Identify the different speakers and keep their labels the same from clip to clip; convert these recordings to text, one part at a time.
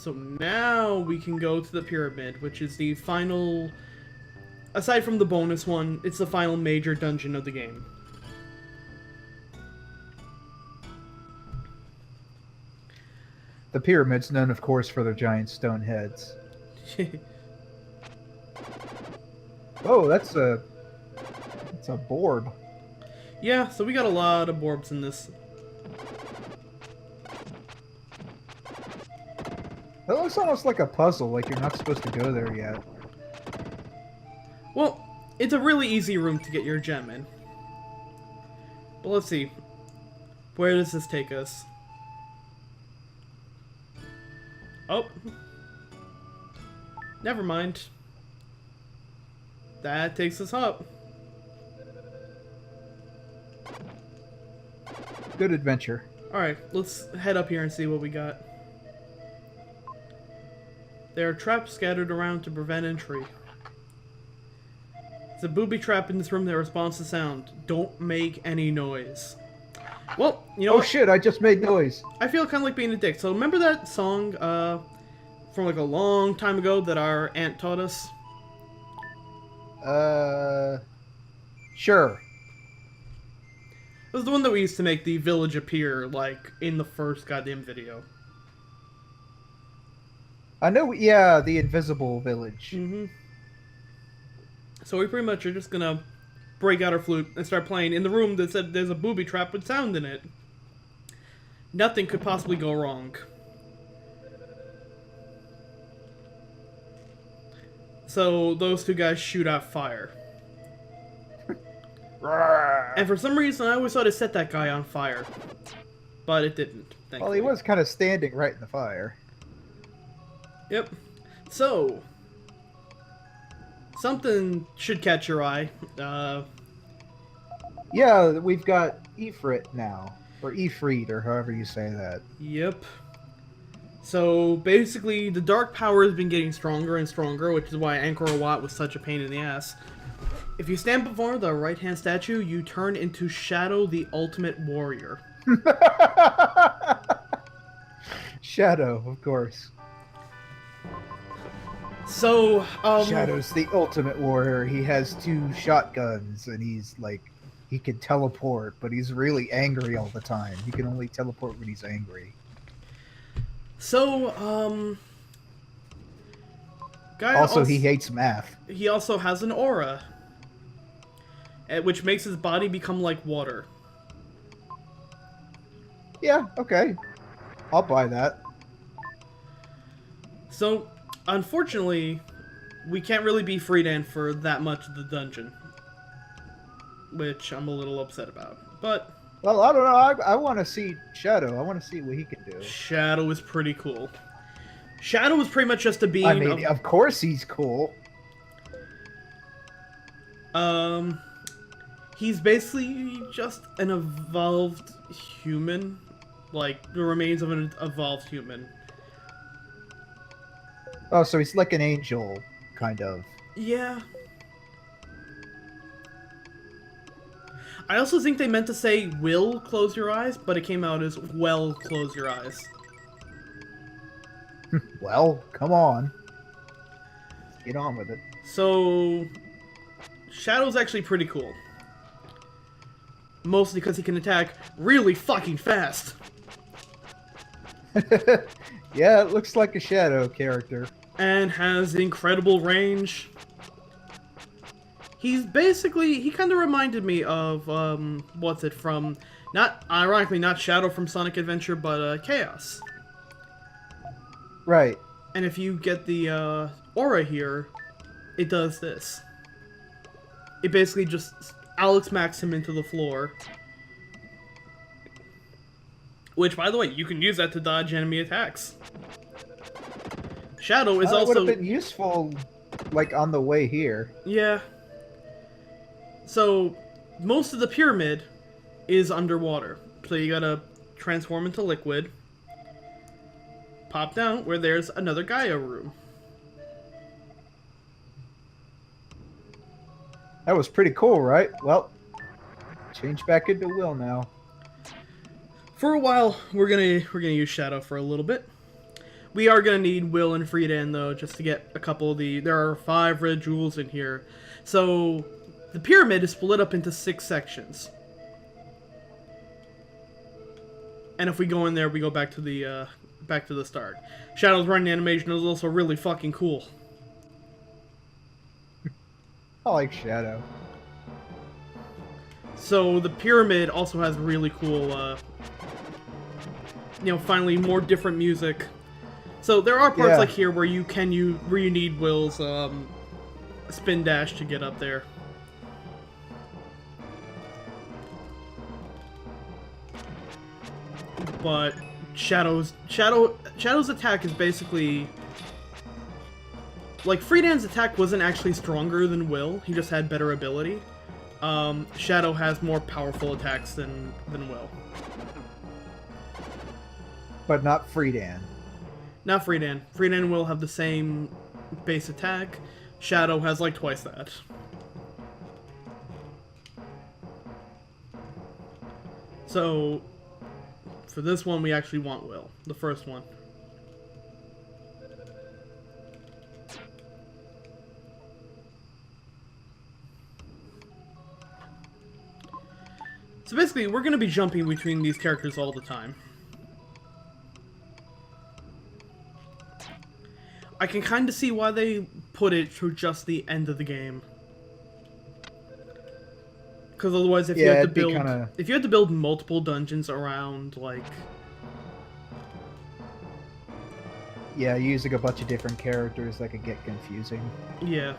Speaker 1: So now we can go to the pyramid, which is the final... Aside from the bonus one, it's the final major dungeon of the game.
Speaker 2: The pyramid's known, of course, for their giant stone heads. Oh, that's a borb.
Speaker 1: Yeah, so we got a lot of orbs in this.
Speaker 2: That looks almost like a puzzle, like you're not supposed to go there yet.
Speaker 1: Well, it's a really easy room to get your gem in. But let's see. Where does this take us? Oh. Never mind. That takes us up.
Speaker 2: Good adventure.
Speaker 1: Alright, let's head up here and see what we got. There are traps scattered around to prevent entry. There's a booby trap in this room that responds to sound. Don't make any noise. Well, you know
Speaker 2: Oh
Speaker 1: what?
Speaker 2: shit, I just made noise.
Speaker 1: I feel kind of like being a dick. So remember that song from like a long time ago that our aunt taught us?
Speaker 2: Sure.
Speaker 1: It was the one that we used to make the village appear, like, in the first goddamn video.
Speaker 2: I know, yeah, the invisible village.
Speaker 1: Mm-hmm. So we pretty much are just gonna break out our flute and start playing in the room that said there's a booby trap with sound in it. Nothing could possibly go wrong. So those two guys shoot out fire. And for some reason I always thought it set that guy on fire. But it didn't, thankfully.
Speaker 2: Well, he was kind of standing right in the fire.
Speaker 1: Yep. So, something should catch your eye.
Speaker 2: Yeah, we've got Ifrit now. Or Ifrit, or however you say that.
Speaker 1: Yep. So, basically, the dark power has been getting stronger and stronger, which is why Angkor Wat was such a pain in the ass. If you stand before the right-hand statue, you turn into Shadow, the ultimate warrior.
Speaker 2: Shadow, of course.
Speaker 1: So,
Speaker 2: Shadow's the ultimate warrior. He has 2 shotguns, and he's like, he can teleport, but he's really angry all the time. He can only teleport when he's angry.
Speaker 1: So, Gaia
Speaker 2: Also, he hates math.
Speaker 1: He also has an aura, which makes his body become like water.
Speaker 2: Yeah, okay. I'll buy that.
Speaker 1: So, unfortunately, we can't really be Freedan for that much of the dungeon. Which I'm a little upset about. But,
Speaker 2: Well, I don't know. I want to see Shadow. I want to see what he can do.
Speaker 1: Shadow is pretty cool. Shadow is pretty much just a being
Speaker 2: I mean, of course he's cool.
Speaker 1: He's basically just an evolved human. Like, the remains of an evolved human.
Speaker 2: Oh, so he's like an angel, kind of.
Speaker 1: Yeah. I also think they meant to say, will close your eyes, but it came out as, well, close your eyes.
Speaker 2: Well, come on. Let's get on with it.
Speaker 1: So, Shadow's actually pretty cool. Mostly because he can attack really fucking fast.
Speaker 2: Yeah, it looks like a Shadow character.
Speaker 1: And has incredible range. He's basically, he kind of reminded me of, what's it from, not, ironically, not Shadow from Sonic Adventure, but, Chaos.
Speaker 2: Right.
Speaker 1: And if you get the, aura here, it does this. It basically just Alex Max him into the floor. Which, by the way, you can use that to dodge enemy attacks. Shadow is also...
Speaker 2: It would have been useful, like, on the way here.
Speaker 1: Yeah. So, most of the pyramid is underwater. So you gotta transform into liquid. Pop down where there's another Gaia room.
Speaker 2: That was pretty cool, right? Well, change back into Will now.
Speaker 1: For a while, we're gonna use Shadow for a little bit. We are gonna need Will and Friedan though, just to get a couple of the. There are 5 red jewels in here, so the pyramid is split up into 6 sections. And if we go in there, we go back to the start. Shadow's running animation is also really fucking cool.
Speaker 2: I like Shadow.
Speaker 1: So the pyramid also has really cool, finally more different music. So there are parts like here where you need Will's spin dash to get up there. But Shadow's attack is basically like Friedan's attack wasn't actually stronger than Will. He just had better ability. Shadow has more powerful attacks than Will.
Speaker 2: But not Friedan.
Speaker 1: Not Friedan. Friedan and Will have the same base attack. Shadow has like twice that. So, for this one, we actually want Will. The first one. So basically, we're going to be jumping between these characters all the time. I can kind of see why they put it to just the end of the game. Because otherwise, if you had to build multiple dungeons around, like...
Speaker 2: Yeah, using a bunch of different characters, that could get confusing.
Speaker 1: Yeah.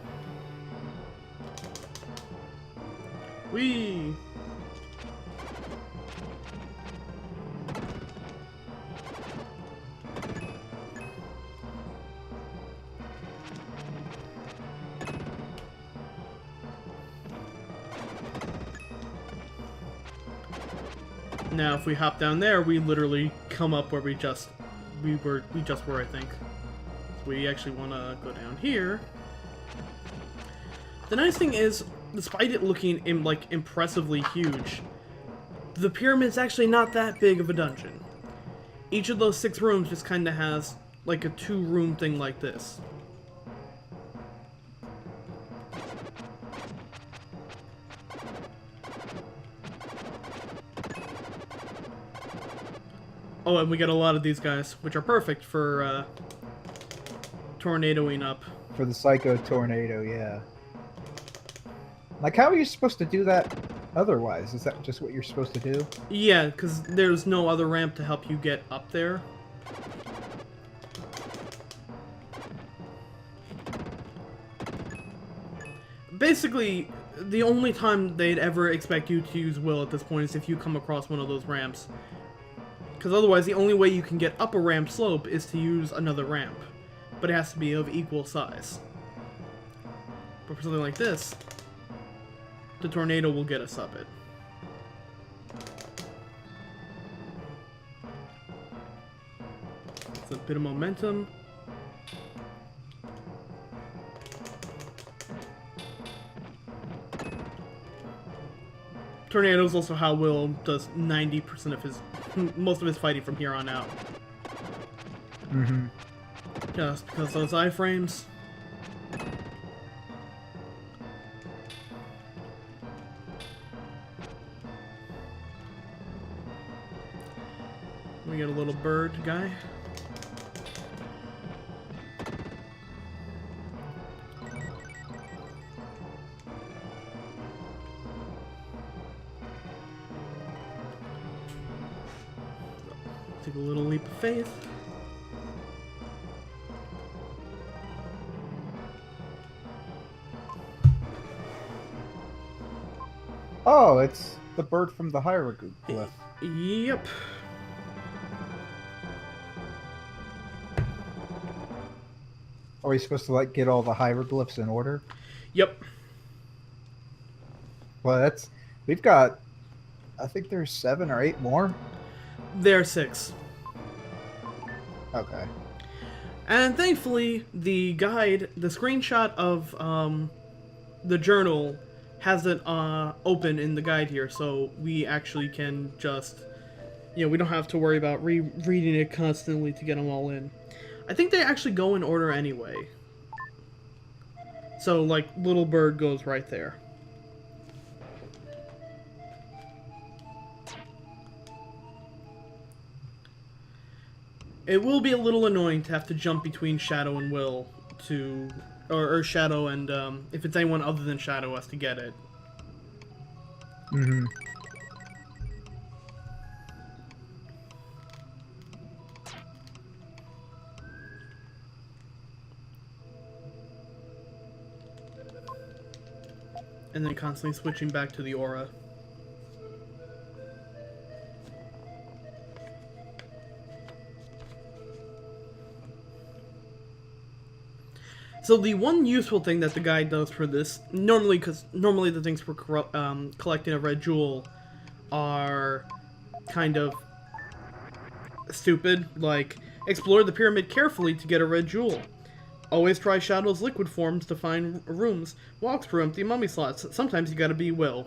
Speaker 1: Whee! Now, if we hop down there, we literally come up where we just were, I think. So we actually want to go down here. The nice thing is, despite it looking impressively huge, the pyramid's actually not that big of a dungeon. Each of those 6 rooms just kind of has like a 2-room thing like this. Oh, and we get a lot of these guys, which are perfect for tornadoing up.
Speaker 2: For the Psycho Tornado, yeah. Like, how are you supposed to do that otherwise? Is that just what you're supposed to do?
Speaker 1: Yeah, because there's no other ramp to help you get up there. Basically, the only time they'd ever expect you to use Will at this point is if you come across one of those ramps. Because otherwise, the only way you can get up a ramp slope is to use another ramp. But it has to be of equal size. But for something like this, the tornado will get us up it. It's a bit of momentum. Tornado is also how Will does 90% of most of his fighting from here on out.
Speaker 2: Mm-hmm.
Speaker 1: Just because those iframes. We get a little bird guy. Take a little leap of faith.
Speaker 2: Oh, it's the bird from the hieroglyph.
Speaker 1: Yep.
Speaker 2: Are we supposed to, like, get all the hieroglyphs in order?
Speaker 1: Yep.
Speaker 2: Well, we've got, I think there's 7 or 8 more.
Speaker 1: There are 6.
Speaker 2: Okay.
Speaker 1: And thankfully, the guide, the screenshot of the journal has it open in the guide here, so we actually can just, we don't have to worry about rereading it constantly to get them all in. I think they actually go in order anyway. So, like, Little Bird goes right there. It will be a little annoying to have to jump between Shadow and Will to... Or Shadow and, if it's anyone other than Shadow has to get it.
Speaker 2: Mm-hmm.
Speaker 1: And then constantly switching back to the aura. So the one useful thing that the guy does for this, normally the things for collecting a red jewel are kind of stupid, like explore the pyramid carefully to get a red jewel. Always try Shadow's liquid forms to find rooms. Walk through empty mummy slots. Sometimes you gotta be Will.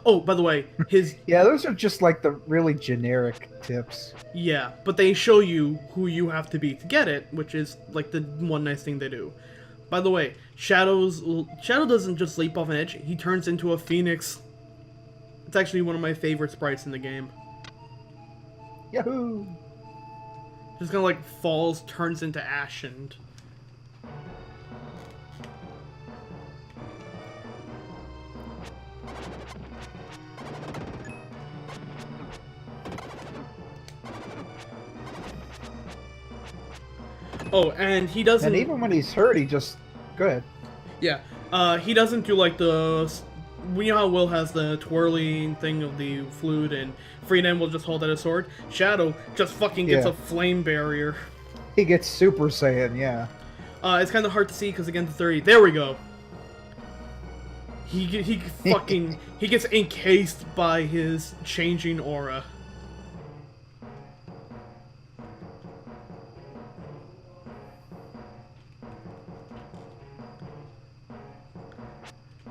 Speaker 1: Oh, by the way, his...
Speaker 2: Yeah, those are just like the really generic tips.
Speaker 1: Yeah, but they show you who you have to be to get it, which is like the one nice thing they do. By the way, Shadow doesn't just leap off an edge, he turns into a phoenix. It's actually one of my favorite sprites in the game.
Speaker 2: Yahoo!
Speaker 1: Just kind of like falls, turns into ash, and... Oh, and he doesn't...
Speaker 2: And even when he's hurt, he just... Go ahead.
Speaker 1: Yeah, he doesn't do like the... We know how Will has the twirling thing of the flute, and Freedan will just hold out a sword. Shadow just fucking gets a flame barrier.
Speaker 2: He gets Super Saiyan, yeah.
Speaker 1: It's kind of hard to see because again, the 30. There we go. He fucking he gets encased by his changing aura.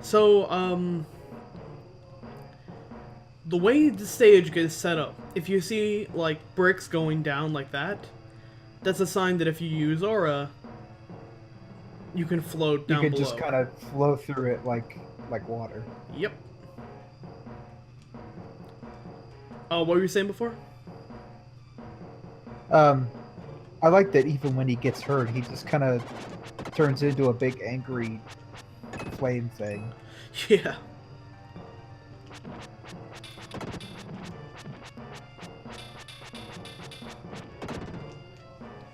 Speaker 1: So, the way the stage gets set up, if you see, like, bricks going down like that, that's a sign that if you use aura, you can float down below.
Speaker 2: You can just kind of flow through it like water.
Speaker 1: Yep. What were you saying before?
Speaker 2: I like that even when he gets hurt, he just kind of turns into a big angry flame thing.
Speaker 1: Yeah.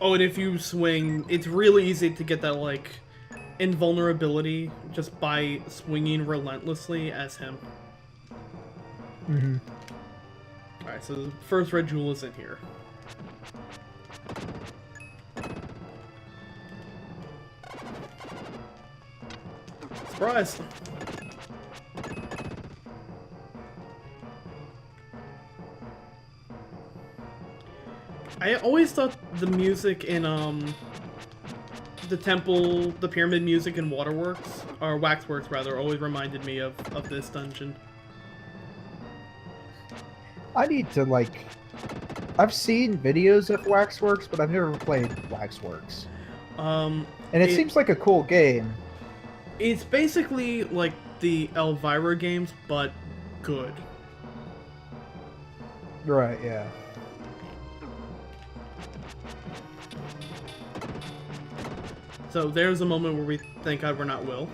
Speaker 1: Oh, and if you swing, it's really easy to get that, like, invulnerability just by swinging relentlessly as him.
Speaker 2: Mm-hmm.
Speaker 1: Alright, so the first red jewel is in here. Surprise! I always thought the music in, the temple, the pyramid music in Waterworks, or Waxworks rather, always reminded me of this dungeon.
Speaker 2: I need to, like... I've seen videos of Waxworks, but I've never played Waxworks. And it seems like a cool game.
Speaker 1: It's basically like the Elvira games, but good.
Speaker 2: Right, yeah.
Speaker 1: So there's a moment where we thank God we're not Will.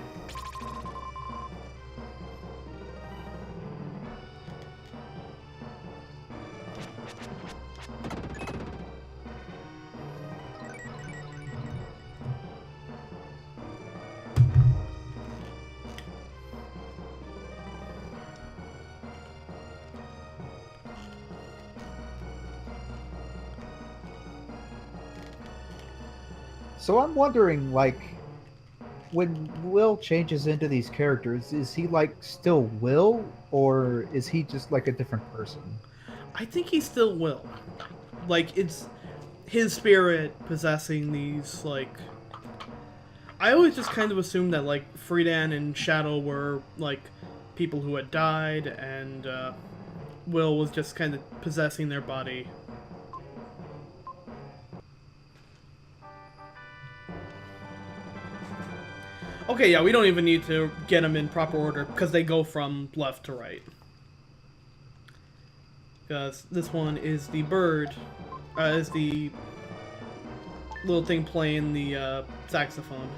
Speaker 2: So I'm wondering, like, when Will changes into these characters, is he, like, still Will, or is he just, like, a different person?
Speaker 1: I think he still Will. Like, it's his spirit possessing these, like... I always just kind of assumed that, like, Freedan and Shadow were, like, people who had died, and, Will was just kind of possessing their body. Okay, yeah, we don't even need to get them in proper order because they go from left to right. Because this one is the bird, is the little thing playing the saxophone.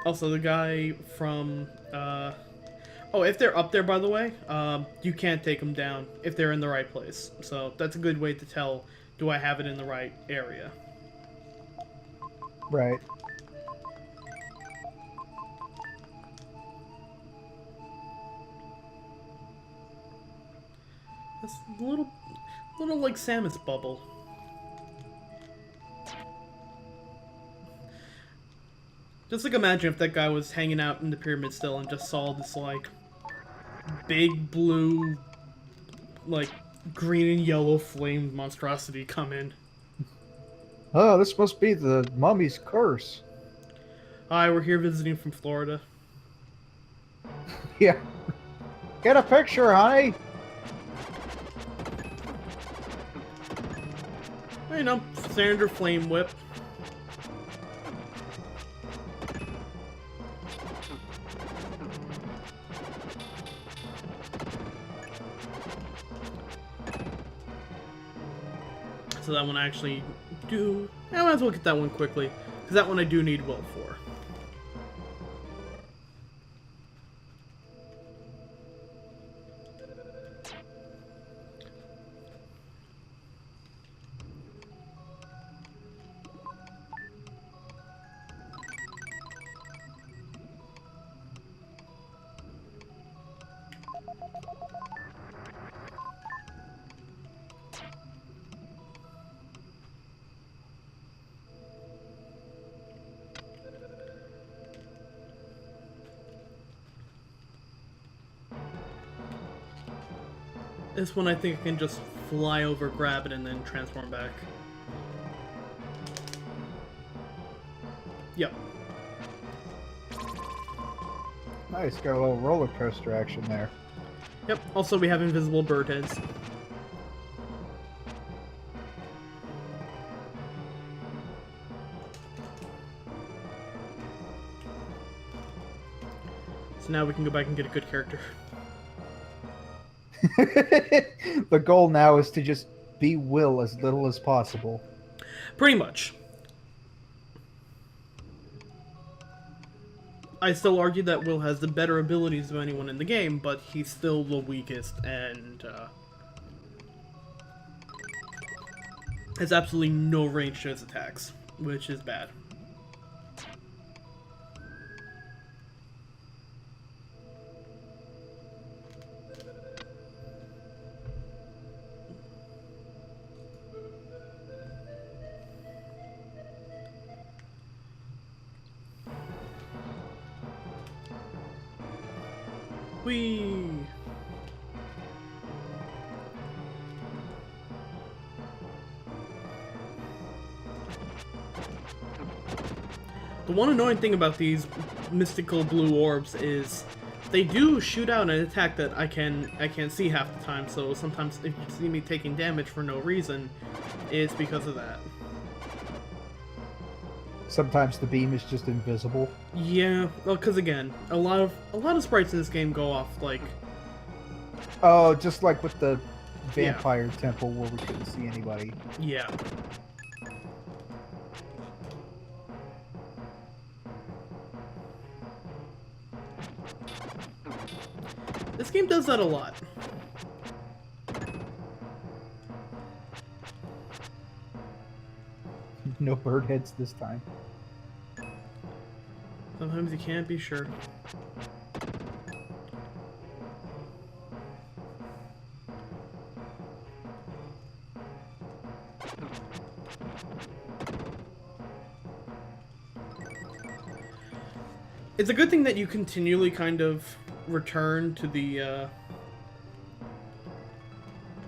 Speaker 1: Also, the guy from, oh, if they're up there, by the way, you can't take them down if they're in the right place. So that's a good way to tell, do I have it in the right area?
Speaker 2: Right.
Speaker 1: That's a little like Samus bubble. Just like imagine if that guy was hanging out in the pyramid still and just saw this like big blue, like green and yellow flamed monstrosity come in.
Speaker 2: Oh, this must be the mummy's curse.
Speaker 1: Hi, we're here visiting from Florida.
Speaker 2: Yeah. Get a picture, honey.
Speaker 1: You know, standard flame whip. So that one I actually do... I might as well get that one quickly, because that one I do need will for. This one I think I can just fly over, grab it, and then transform back. Yep.
Speaker 2: Nice, got a little roller coaster action there.
Speaker 1: Yep, also we have invisible bird heads. So now we can go back and get a good character.
Speaker 2: The goal now is to just be Will as little as possible.
Speaker 1: Pretty much. I still argue that Will has the better abilities of anyone in the game, but he's still the weakest and has absolutely no range to his attacks, which is bad. Whee! The one annoying thing about these mystical blue orbs is they do shoot out an attack that I can't see half the time, so sometimes if you see me taking damage for no reason, it's because of that.
Speaker 2: Sometimes the beam is just invisible.
Speaker 1: Yeah, well, because again, a lot of sprites in this game go off like.
Speaker 2: Oh, just like with the vampire temple where we couldn't see anybody.
Speaker 1: Yeah. This game does that a lot.
Speaker 2: No bird heads this time.
Speaker 1: Sometimes you can't be sure. It's a good thing that you continually kind of return to the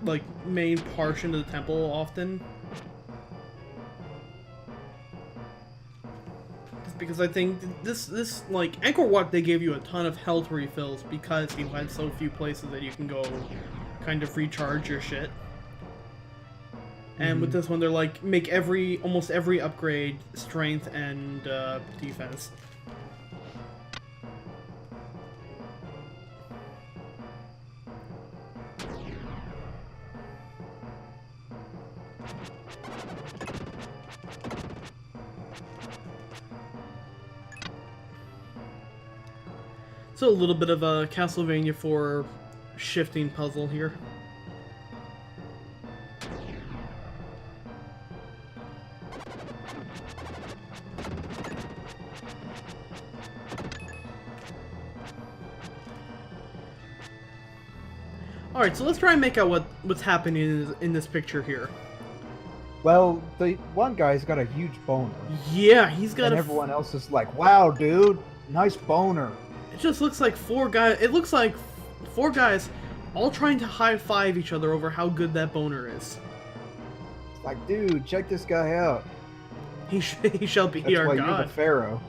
Speaker 1: like main portion of the temple often. because I think this like Angkor Wat, they gave you a ton of health refills because you had so few places that you can go kind of recharge your shit. And with this one, they're like, make almost every upgrade strength and defense. So a little bit of a Castlevania 4 shifting puzzle here. Alright, so let's try and make out what's happening in this picture here.
Speaker 2: Well, the one guy's got a huge boner.
Speaker 1: Yeah, he's got
Speaker 2: and everyone else is like, wow, dude, nice boner.
Speaker 1: It just looks like four guys. It looks like four guys all trying to high-five each other over how good that boner is.
Speaker 2: It's like, dude, check this guy out.
Speaker 1: He shall be
Speaker 2: That's
Speaker 1: our
Speaker 2: why
Speaker 1: god.
Speaker 2: You're the pharaoh.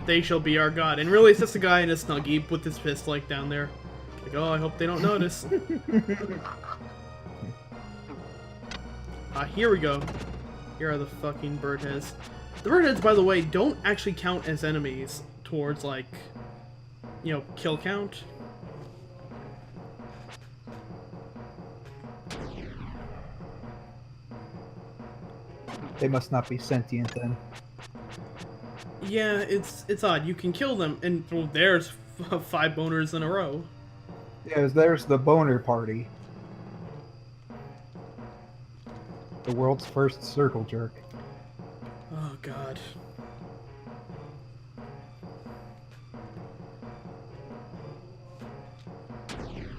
Speaker 1: They shall be our god. And really, it's just a guy in a Snuggie with his fist like down there. Like, oh, I hope they don't notice. Here we go. Here are the fucking bird heads. The bird heads, by the way, don't actually count as enemies towards, like, you know, kill count.
Speaker 2: They must not be sentient then.
Speaker 1: Yeah, it's odd. You can kill them, and well, there's 5 boners in a row.
Speaker 2: Yeah, there's the boner party. The world's first circle jerk.
Speaker 1: Oh god.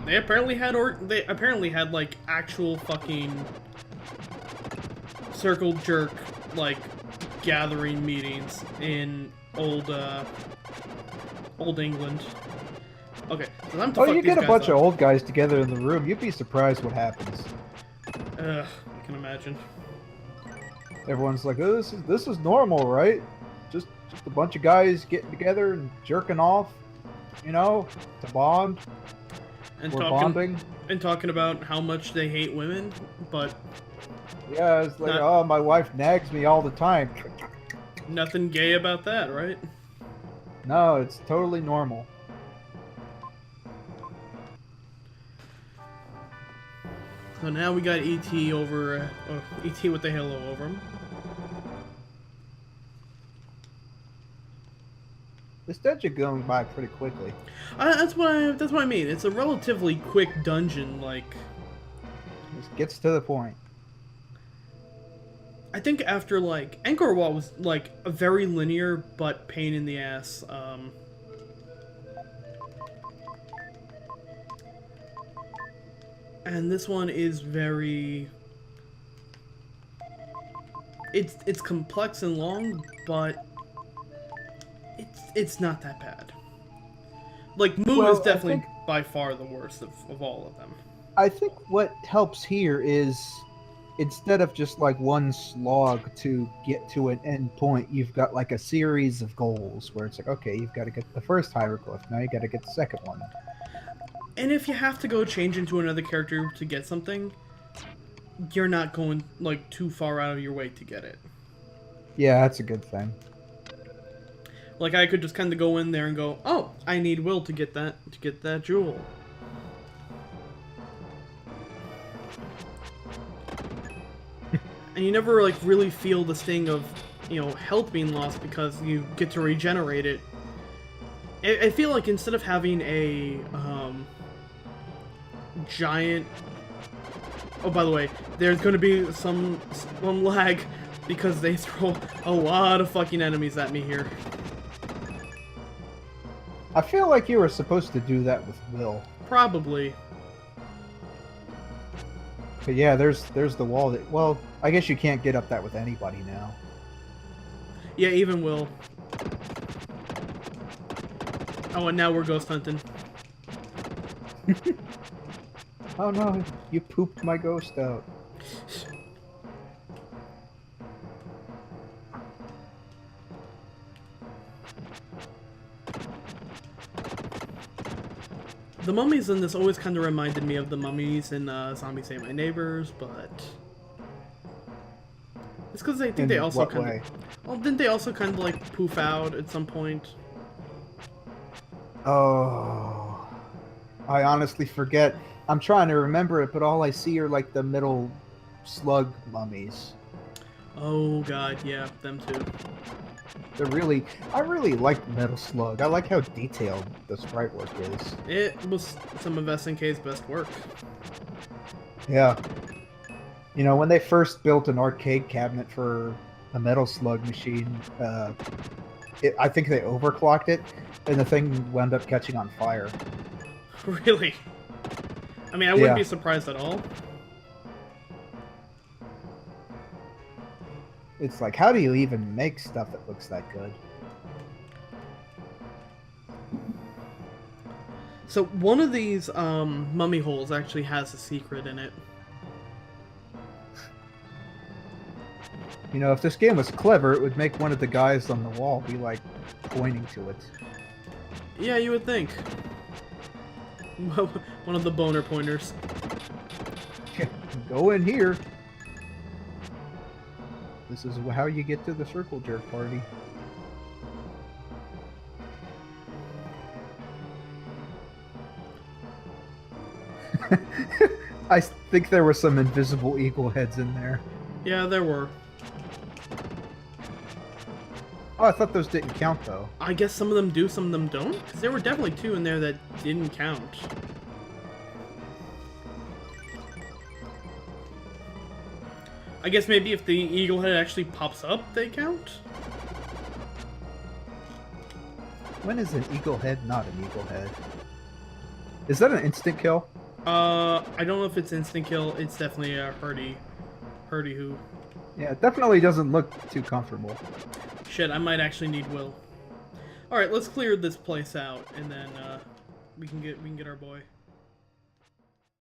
Speaker 1: They apparently had like actual fucking circle jerk like gathering meetings in old England. Okay, so I'm to
Speaker 2: Oh,
Speaker 1: fuck
Speaker 2: you
Speaker 1: these
Speaker 2: get a
Speaker 1: guys
Speaker 2: bunch
Speaker 1: up.
Speaker 2: of old guys together in the room, you'd be surprised what happens.
Speaker 1: Ugh, I can imagine.
Speaker 2: Everyone's like, oh, this is normal, right? Just a bunch of guys getting together and jerking off, you know, to bond.
Speaker 1: And
Speaker 2: We're bonding.
Speaker 1: and talking about how much they hate women, but
Speaker 2: Yeah, it's like,
Speaker 1: Not-
Speaker 2: oh, my wife nags me all the time.
Speaker 1: nothing gay about that, right?
Speaker 2: No, it's totally normal.
Speaker 1: So now we got ET over, ET with the halo over him.
Speaker 2: This dungeon going by pretty quickly.
Speaker 1: That's what I mean. It's a relatively quick dungeon. Like,
Speaker 2: Just gets to the point.
Speaker 1: I think after like Angkor Wat was like a very linear but pain in the ass. And this one is very. It's complex and long, but it's not that bad. Like Mu
Speaker 2: Well,
Speaker 1: is
Speaker 2: I
Speaker 1: definitely
Speaker 2: think-
Speaker 1: by far the worst of all of them.
Speaker 2: I think what helps here is instead of just like one slog to get to an end point, you've got like a series of goals where it's like, okay, you've got to get the first hieroglyph, now you got to get the second one.
Speaker 1: And if you have to go change into another character to get something, you're not going like too far out of your way to get it.
Speaker 2: Yeah, that's a good thing.
Speaker 1: Like I could just kind of go in there and go, "Oh, I need Will to get that jewel." And you never like really feel the sting of, you know, health being lost because you get to regenerate it. I feel like instead of having a giant. Oh, by the way, there's going to be some lag because they throw a lot of fucking enemies at me here.
Speaker 2: I feel like you were supposed to do that with Will.
Speaker 1: Probably.
Speaker 2: But yeah, there's the wall that, well, I guess you can't get up that with anybody now.
Speaker 1: Yeah, even Will. Oh, and now we're ghost hunting.
Speaker 2: Oh no, you pooped my ghost out.
Speaker 1: The mummies in this always kind of reminded me of the mummies in Zombies Ate My Neighbors, but it's because I think
Speaker 2: In
Speaker 1: they also
Speaker 2: what
Speaker 1: kind
Speaker 2: way?
Speaker 1: of. Well, didn't they also kind of like poof out at some point?
Speaker 2: Oh, I honestly forget. I'm trying to remember it, but all I see are like the middle slug mummies.
Speaker 1: Oh god, yeah, them too.
Speaker 2: I really like Metal Slug. I like how detailed the sprite work is.
Speaker 1: It was some of SNK's best work.
Speaker 2: Yeah. You know, when they first built an arcade cabinet for a Metal Slug machine, I think they overclocked it, and the thing wound up catching on fire.
Speaker 1: Really? I mean, I wouldn't
Speaker 2: Yeah.
Speaker 1: be surprised at all.
Speaker 2: It's like, how do you even make stuff that looks that good?
Speaker 1: So one of these mummy holes actually has a secret in it.
Speaker 2: You know, if this game was clever, it would make one of the guys on the wall be like pointing to it.
Speaker 1: Yeah, you would think. One of the boner pointers.
Speaker 2: Go in here. This is how you get to the circle jerk party. I think there were some invisible eagle heads in there.
Speaker 1: Yeah, there were.
Speaker 2: Oh, I thought those didn't count though.
Speaker 1: I guess some of them do, some of them don't. Because there were definitely two in there that didn't count. I guess maybe if the eagle head actually pops up, they count?
Speaker 2: When is an eagle head not an eagle head? Is that an instant kill?
Speaker 1: I don't know if it's instant kill. It's definitely a hurdy who.
Speaker 2: Yeah, it definitely doesn't look too comfortable.
Speaker 1: Shit, I might actually need Will. All right, let's clear this place out, and then we can get our boy.